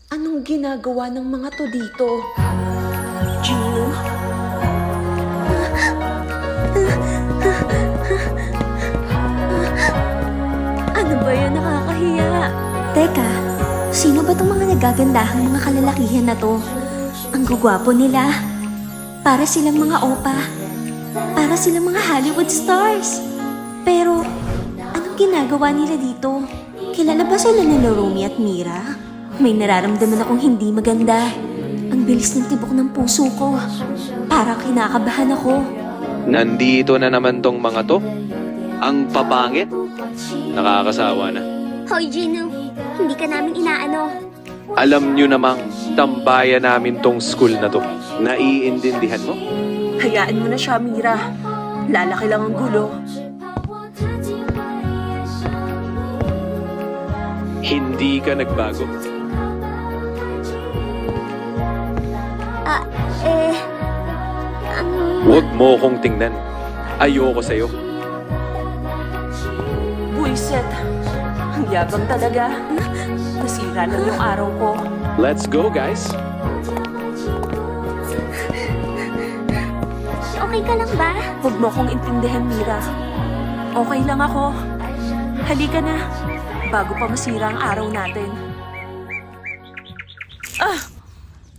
Anong ginagawa ng mga to dito? Gino? Ano ba yan? Nakakahiya. Teka, sino ba tong mga nagagandahang mga kalalakihan na to? Ang gugwapo nila. Para silang mga opa. Para silang mga Hollywood stars. Pero, anong ginagawa nila dito? Kilala ba sila nila Romy at Mira? May nararamdaman akong hindi maganda. Ang bilis ng tibok ng puso ko. Parang kinakabahan ako. Nandito na naman tong mga to. Ang papangit. Nakakasawa na. Hoy Gino, hindi ka namin inaano. Alam nyo namang tambayan namin tong school na to. Naiintindihan mo? Hayaan mo na siya, Mira. Lalaki lang ang gulo. Hindi ka nagbago. Huwag mo kong tingnan. Ayoko sa'yo. Buiset. Ang yabang talaga. Nasira lang yung araw ko. Let's go, guys. Okay ka lang ba? Huwag mo kong intindihan, Mira. Okay lang ako. Halika na. Bago pa masira ang araw natin.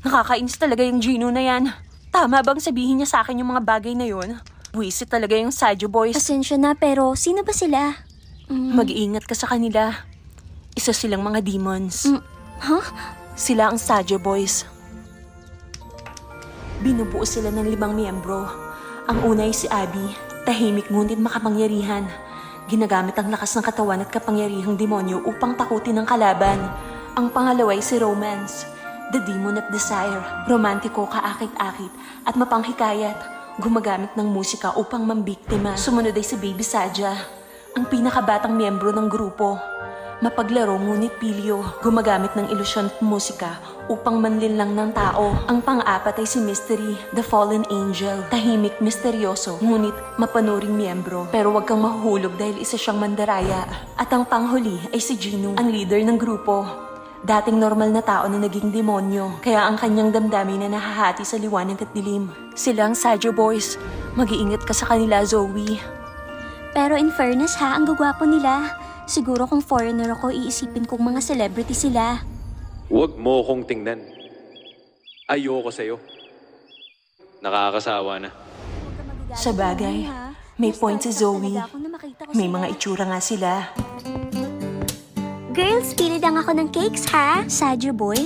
Nakakainis talaga yung Gino na yan. Tama bang sabihin niya sa akin yung mga bagay na yun? Buwisit talaga yung Sadyo Boys. Pasensya na pero sino ba sila? Mag-iingat ka sa kanila. Isa silang mga demons. Huh? Sila ang Sadyo Boys. Binubuo sila ng 5 miyembro. Ang una ay si Abby, tahimik ngunit makapangyarihan. Ginagamit ang lakas ng katawan at kapangyarihang demonyo upang takutin ang kalaban. Ang pangalawa ay si Romance, the demon of desire. Romantiko, kaakit-akit at mapanghikayat. Gumagamit ng musika upang mambiktima. Sumunod ay si Baby Saja, ang pinakabatang miyembro ng grupo. Mapaglaro ngunit pilyo, gumagamit ng ilusyon at musika upang manlinlang ng tao. Ang pang-apat ay si Mystery, the fallen angel. Tahimik, misteryoso, ngunit mapanuring miyembro. Pero wag kang mahuhulog dahil isa siyang mandaraya. At ang panghuli ay si Gino, ang leader ng grupo. Dating normal na tao na naging demonyo, kaya ang kanyang damdamin na nahahati sa liwanag at dilim. Sila ang Sadyo Boys. Mag-iingat ka sa kanila, Zoe. Pero in fairness ha, ang gugwapo nila. Siguro kung foreigner ako, iisipin kong mga celebrity sila. Huwag mo kong tingnan. Ayoko sa'yo. Nakakasawa na. Sa bagay, may point si Zoe. May mga itsura nga sila. Girls, pili lang ako ng cakes ha? Sadyo Boys,